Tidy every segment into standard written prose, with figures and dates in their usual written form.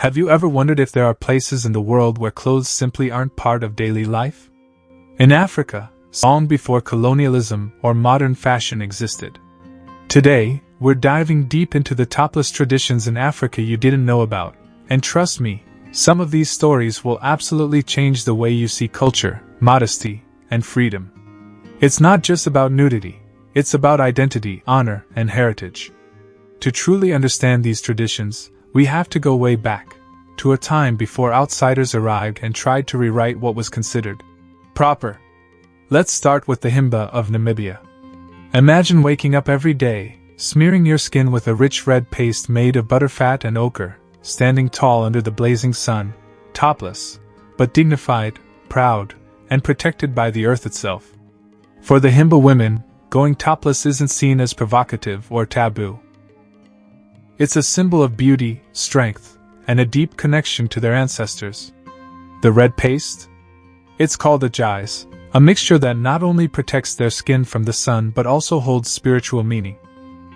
Have you ever wondered if there are places in the world where clothes simply aren't part of daily life? In Africa, long before colonialism or modern fashion existed. Today, we're diving deep into the topless traditions in Africa you didn't know about, and trust me, some of these stories will absolutely change the way you see culture, modesty, and freedom. It's not just about nudity, it's about identity, honor, and heritage. To truly understand these traditions, we have to go way back, to a time before outsiders arrived and tried to rewrite what was considered proper. Let's start with the Himba of Namibia. Imagine waking up every day, smearing your skin with a rich red paste made of butterfat and ochre, standing tall under the blazing sun, topless, but dignified, proud, and protected by the earth itself. For the Himba women, going topless isn't seen as provocative or taboo. It's a symbol of beauty, strength, and a deep connection to their ancestors. The red paste? It's called a jais, a mixture that not only protects their skin from the sun but also holds spiritual meaning.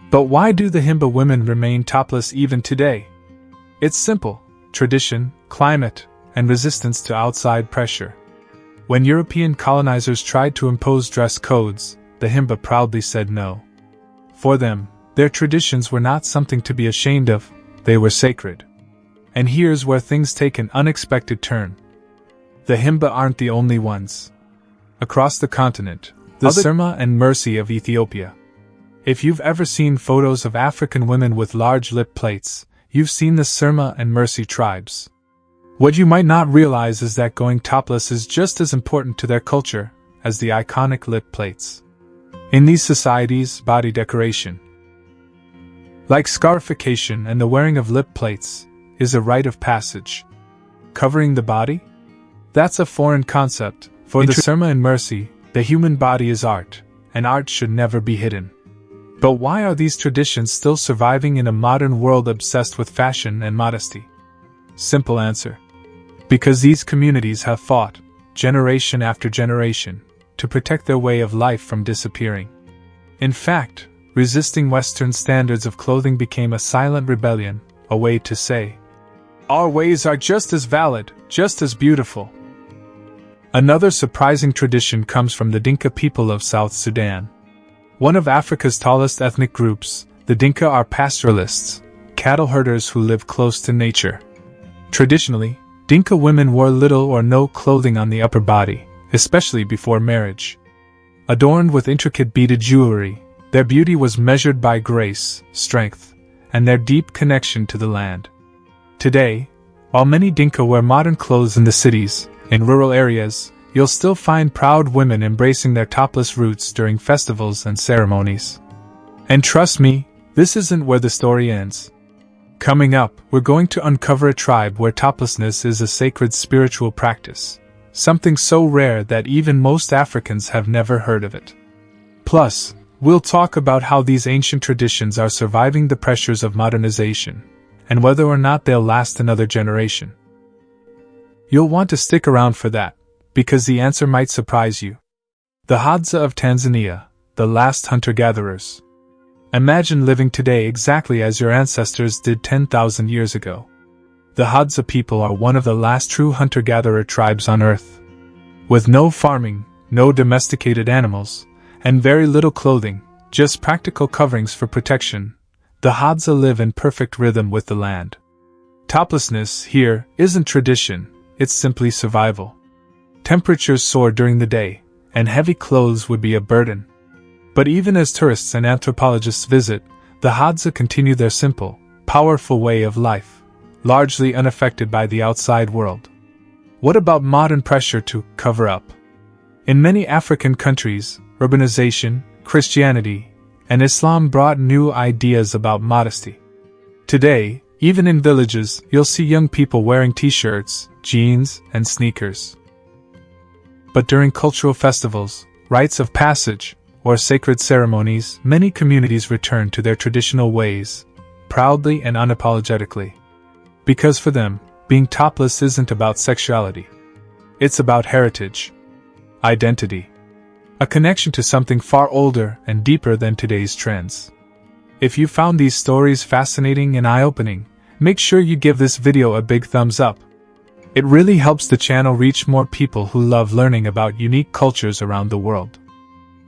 But why do the Himba women remain topless even today? It's simple: tradition, climate, and resistance to outside pressure. When European colonizers tried to impose dress codes, the Himba proudly said no. For them, their traditions were not something to be ashamed of, they were sacred. And here's where things take an unexpected turn. The Himba aren't the only ones. Across the continent, the Surma and mursi of Ethiopia. If you've ever seen photos of African women with large lip plates, you've seen the Surma and mursi tribes. What you might not realize is that going topless is just as important to their culture as the iconic lip plates. In these societies, body decoration, like scarification and the wearing of lip plates, is a rite of passage. Covering the body? That's a foreign concept. For the Surma and mursi, the human body is art, and art should never be hidden. But why are these traditions still surviving in a modern world obsessed with fashion and modesty? Simple answer. Because these communities have fought, generation after generation, to protect their way of life from disappearing. In fact, resisting Western standards of clothing became a silent rebellion, a way to say, "Our ways are just as valid, just as beautiful." Another surprising tradition comes from the Dinka people of South Sudan. One of Africa's tallest ethnic groups, the Dinka are pastoralists, cattle herders who live close to nature. Traditionally, Dinka women wore little or no clothing on the upper body, especially before marriage. Adorned with intricate beaded jewelry, their beauty was measured by grace, strength, and their deep connection to the land. Today, while many Dinka wear modern clothes in the cities, in rural areas, you'll still find proud women embracing their topless roots during festivals and ceremonies. And trust me, this isn't where the story ends. Coming up, we're going to uncover a tribe where toplessness is a sacred spiritual practice, something so rare that even most Africans have never heard of it. Plus, we'll talk about how these ancient traditions are surviving the pressures of modernization, and whether or not they'll last another generation. You'll want to stick around for that, because the answer might surprise you. The Hadza of Tanzania, the last hunter-gatherers. Imagine living today exactly as your ancestors did 10,000 years ago. The Hadza people are one of the last true hunter-gatherer tribes on Earth. With no farming, no domesticated animals, and very little clothing, just practical coverings for protection, the Hadza live in perfect rhythm with the land. Toplessness here isn't tradition, it's simply survival. Temperatures soar during the day, and heavy clothes would be a burden. But even as tourists and anthropologists visit, the Hadza continue their simple, powerful way of life, largely unaffected by the outside world. What about modern pressure to cover up? In many African countries, urbanization, Christianity, and Islam brought new ideas about modesty. Today, even in villages, you'll see young people wearing t-shirts, jeans, and sneakers. But during cultural festivals, rites of passage, or sacred ceremonies, many communities return to their traditional ways, proudly and unapologetically. Because for them, being topless isn't about sexuality. It's about heritage, identity, a connection to something far older and deeper than today's trends. If you found these stories fascinating and eye-opening, make sure you give this video a big thumbs up. It really helps the channel reach more people who love learning about unique cultures around the world.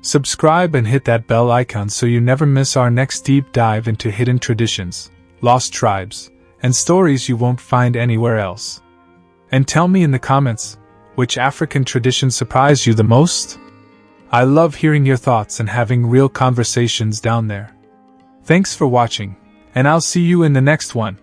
Subscribe and hit that bell icon so you never miss our next deep dive into hidden traditions, lost tribes, and stories you won't find anywhere else. And tell me in the comments, which African tradition surprised you the most? I love hearing your thoughts and having real conversations down there. Thanks for watching, and I'll see you in the next one.